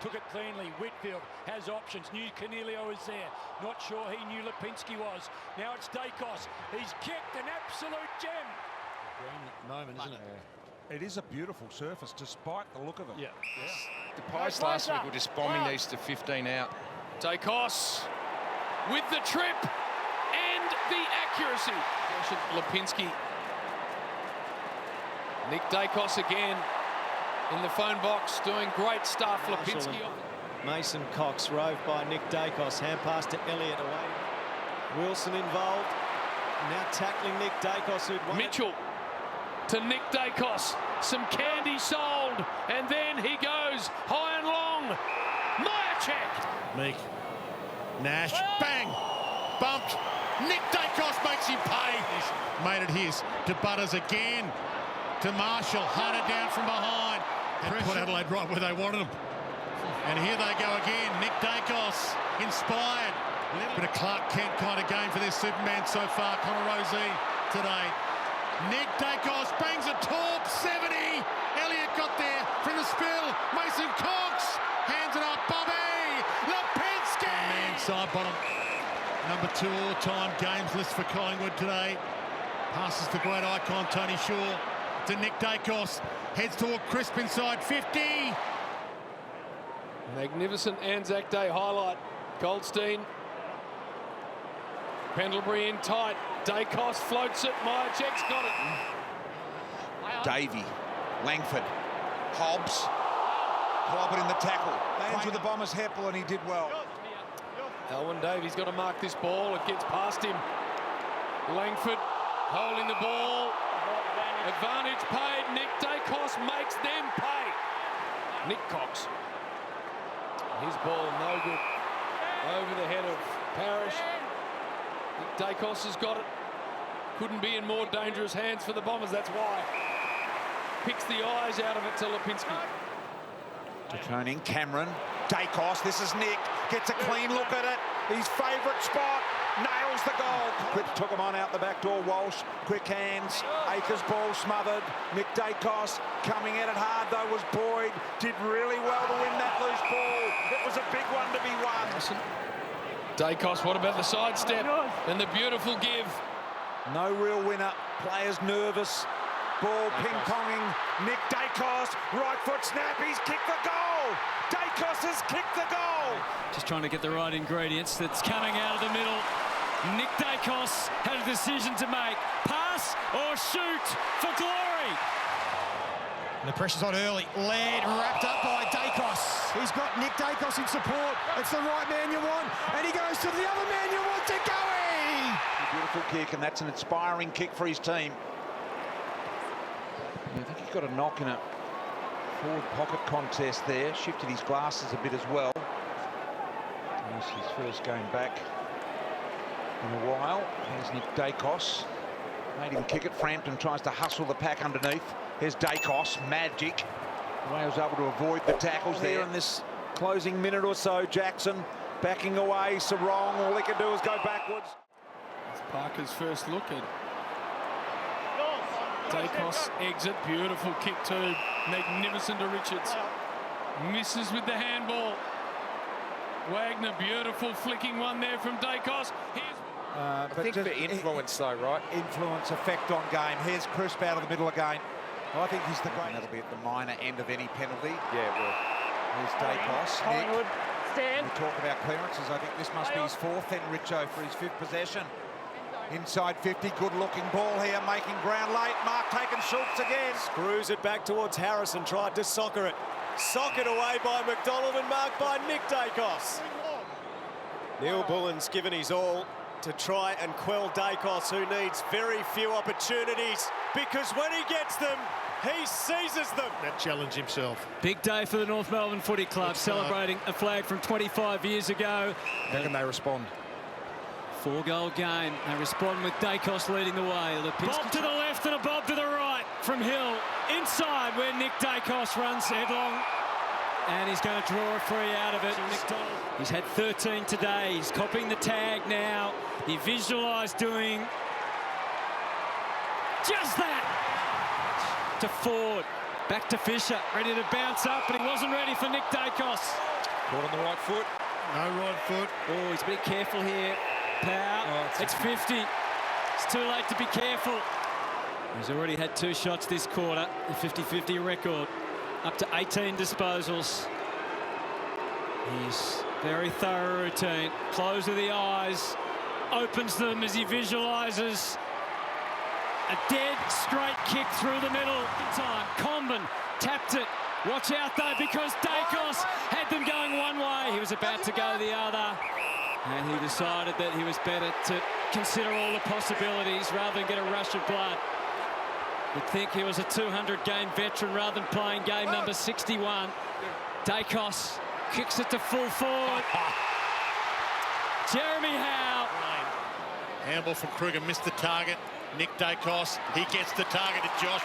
took it cleanly. Whitfield has options. Knew Cornelio was there. Not sure he knew Lipinski was. Now it's Daicos. He's kicked an absolute gem. Green moment, isn't it? It is a beautiful surface, despite the look of it. Yeah. The Pies last week were just bombing these to 15 out. Daicos with the trip and the accuracy. Lipinski. Nick Daicos again in the phone box doing great stuff. Lipinski. Mason Cox roved by Nick Daicos. Hand pass to Elliott away. Wilson involved. Now tackling Nick Daicos, who'd won Mitchell to Nick Daicos. Some candy sold, and then he goes high and long. Myercheck. Meek. Nash. Bang! Bumped. Nick Daicos makes him pay. He's made it his. To Butters again. To Marshall. Hunted down from behind. And put Adelaide right where they wanted him. And here they go again. Nick Daicos inspired. A little bit of Clark Kent kind of game for this Superman so far. Connor Rosey today. Nick Daicos bangs a torp. 70. Elliott got there from the spill. Mason Cox hands it up. Bobby Lipinski. Man side bottom. Number 2 all-time games list for Collingwood today. Passes the great icon Tony Shaw to Nick Daicos. Heads toward Crisp inside 50. Magnificent Anzac Day highlight. Goldstein. Pendlebury in tight. Daicos floats it. Myercheck's got it. Davey, Langford, Hobbs, clobbered in the tackle. Lands with the Bombers Heppel, and he did well. Alwyn Davies got to mark this ball. It gets past him. Langford holding the ball. Advantage paid. Nick Daicos makes them pay. Nick Cox. His ball no good. Over the head of Parrish. Nick Daicos has got it. Couldn't be in more dangerous hands for the Bombers. That's why. Picks the eyes out of it to Lipinski. Returning Cameron, Daicos. This is Nick. Gets a clean look at it. His favourite spot. Nails the goal. Quick took him on out the back door. Walsh, quick hands. Akers ball smothered. Nick Daicos coming at it hard though was Boyd. Did really well to win that loose ball. It was a big one to be won. Daicos, what about the sidestep and the beautiful give? No real winner. Players nervous. Ball ping-ponging. Nick Daicos, right foot snap. He's kicked the goal. Daicos has kicked the goal. Just trying to get the right ingredients. That's coming out of the middle. Nick Daicos had a decision to make. Pass or shoot for glory. And the pressure's on early. Laird wrapped up by Daicos. He's got Nick Daicos in support. It's the right man you want. And he goes to the other man you want to go in. Beautiful kick, and that's an inspiring kick for his team. I think he got a knock in a forward pocket contest there. Shifted his glasses a bit as well. That's his first game back in a while. Here's Nick Daicos. Made him kick it. Frampton tries to hustle the pack underneath. Here's Daicos. Magic. Wales able to avoid the tackles there in this closing minute or so. Jackson backing away. Sarong. All he can do is go backwards. It's Parker's first look at Daicos exit, beautiful kick too, magnificent to Richards. Misses with the handball. Wagner, beautiful flicking one there from Daicos. I think for influence though, right? Influence, effect on game. Here's Crisp out of the middle again. I think he's the great. That'll be at the minor end of any penalty. Yeah, it will. Here's Daicos. Collingwood, stand. We talk about clearances. I think this must be his 4th then, Richo, for his 5th possession. Inside 50, good-looking ball here, making ground late. Mark taking Schultz again. Screws it back towards Harrison, tried to soccer it. Socked away by McDonald and marked by Nick Daicos. Neil Bullen's given his all to try and quell Daicos, who needs very few opportunities, because when he gets them, he seizes them. That challenge himself. Big day for the North Melbourne Footy Club, celebrating a flag from 25 years ago. How can they respond? 4-goal game. They respond with Daicos leading the way. Bob to the left and a bob to the right from Hill. Inside where Nick Daicos runs headlong. And he's going to draw a free out of it. He's had 13 today. He's copying the tag now. He visualised doing just that. To Ford. Back to Fisher, ready to bounce up, but he wasn't ready for Nick Daicos. Caught on the right foot. No right foot. Oh, he's a bit careful here. Power. Oh, it's 50. It's too late to be careful. He's already had 2 shots this quarter. A 50-50 record. Up to 18 disposals. He's very thorough routine. Close of the eyes. Opens them as he visualises. A dead straight kick through the middle. Time. Comben tapped it. Watch out though, because Daicos had them going one way. He was about to go the other. And he decided that he was better to consider all the possibilities rather than get a rush of blood. You'd think he was a 200-game veteran rather than playing game number 61. Daicos kicks it to full forward. Jeremy Howe. Handball from Kruger, missed the target. Nick Daicos, he gets the target at Josh.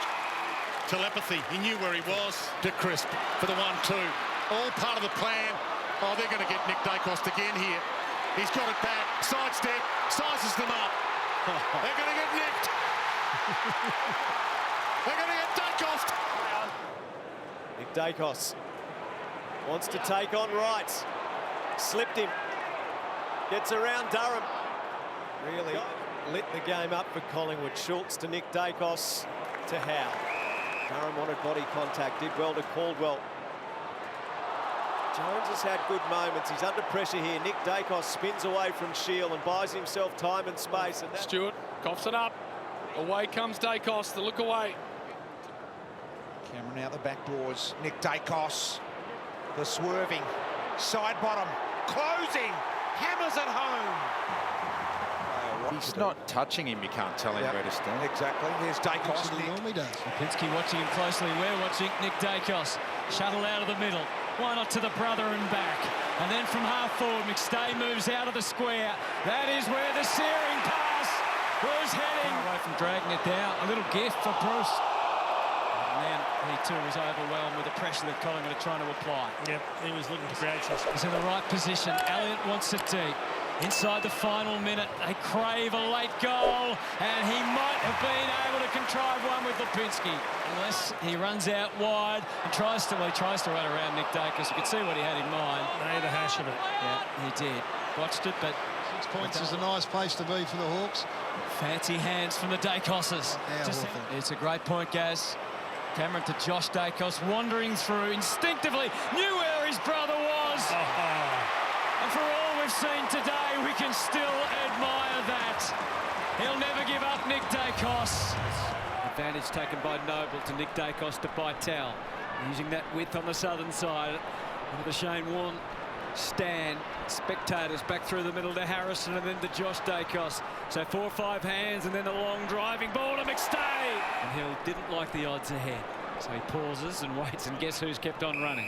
Telepathy, he knew where he was. To Crisp for the 1-2. All part of the plan. Oh, they're going to get Nick Daicos again here. He's got it back. Sidestep, sizes them up. They're going to get nicked. They're going to get Daicos. Nick Daicos wants to take on Wright. Slipped him. Gets around Durham. Really lit the game up for Collingwood. Schultz to Nick Daicos to Howe. Durham wanted body contact, did well to Caldwell. Jones has had good moments. He's under pressure here. Nick Daicos spins away from Shield and buys himself time and space. And Stewart coughs it up. Away comes Daicos, the look away. Cameron out the back doors. Nick Daicos, the swerving, side bottom, closing, hammers it home. He's not touching him, you can't tell him where to stand. Exactly. Here's Daicos. He normally does. Lipinski watching him closely. We're watching Nick Daicos. Shuttle out of the middle. Why not to the brother and back? And then from half forward, McStay moves out of the square. That is where the searing pass was heading. Away from dragging it down. A little gift for Bruce. And then he too was overwhelmed with the pressure that Collingwood are trying to apply. Yep, he was looking to create some. He's in the right position. Elliott wants it deep. Inside the final minute, they crave a late goal, and he might have been able to contrive one with Lipinski, unless he runs out wide and tries to run around Nick Daicos. You could see what he had in mind. Made a hash of it. Yeah, he did. Watched it, but 6 points is a nice place to be for the Hawks. fancy hands from the Daicoses. It's a great point, Gaz. Cameron to Josh Daicos, wandering through instinctively, knew where his brother was. And for all we've seen today, we can still admire that. He'll never give up, Nick Daicos. Advantage taken by Noble to Nick Daicos to Bytel. Using that width on the southern side. Under the Shane Warne stand. Spectators back through the middle to Harrison and then to Josh Daicos. So 4 or 5 hands and then the long driving ball to McStay. And Hill didn't like the odds ahead. So he pauses and waits, and guess who's kept on running?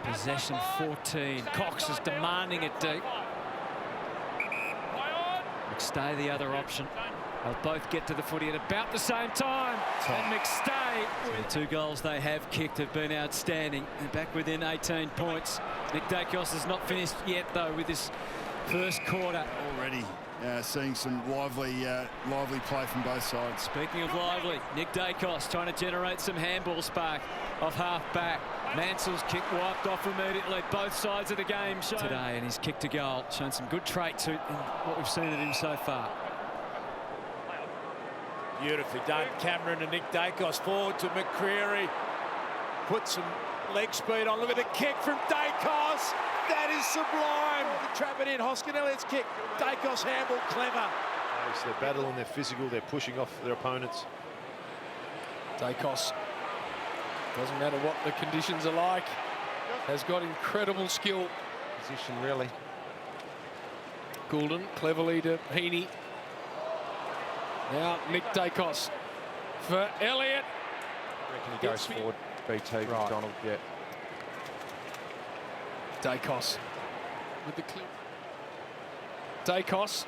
Possession 14. Cox is demanding it deep. McStay the other option. They'll both get to the footy at about the same time. And McStay. The 2 goals they have kicked have been outstanding. They're back within 18 points. Nick Daicos has not finished yet, though, with this first quarter. Already seeing some lively play from both sides. Speaking of lively, Nick Daicos trying to generate some handball spark off half back. Mansell's kick wiped off immediately. Both sides of the game shown today, and his kick to goal shown some good traits in what we've seen of him so far. Beautifully done, Cameron and Nick Daicos forward to McCreary. Put some leg speed on. Look at the kick from Daicos. That is sublime. Trap it in. Hoskin Elliott's kick. Daicos handball, clever. They're battling, they're physical, they're pushing off their opponents. Daicos, doesn't matter what the conditions are like, has got incredible skill. Position, really. Goulden cleverly to Heaney. Now Nick Daicos for Elliott. I reckon he goes forward. BT, right. McDonald, yeah. Daicos with the clip. Daicos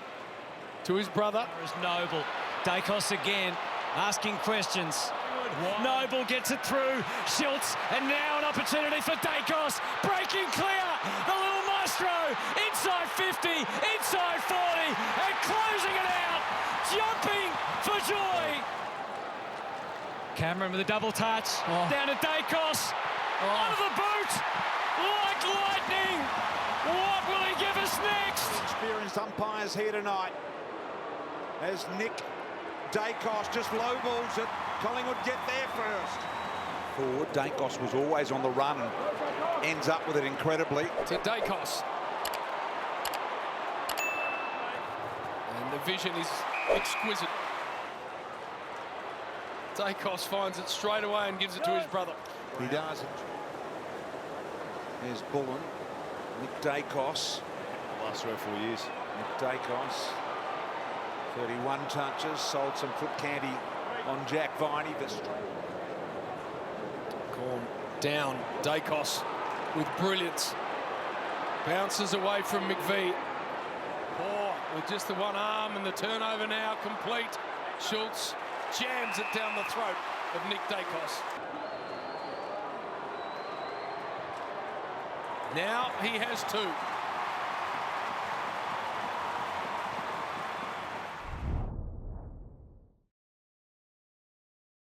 to his brother. There's Noble. Daicos again, asking questions. Noble gets it through. Schultz, and now an opportunity for Daicos. Breaking clear. The little maestro. Inside 50, inside 40, and closing it out. Jumping for joy. Cameron with a double touch. Down to Daicos. Onto the boot. Like lightning. What will he give us next? Experienced umpires here tonight. As Nick Daicos just low balls it. Collingwood get there first. Forward, Daicos was always on the run and ends up with it incredibly. To Daicos. And the vision is exquisite. Daicos finds it straight away and gives it to his brother. He doesn't. There's Bullen. Nick Daicos. Last 3 or 4 years. Nick Daicos. 31 touches. Sold some foot candy on Jack Viney. Corn down. Daicos with brilliance. Bounces away from McVie. Poor with just the one arm, and the turnover now complete. Schultz jams it down the throat of Nick Daicos. Now he has 2.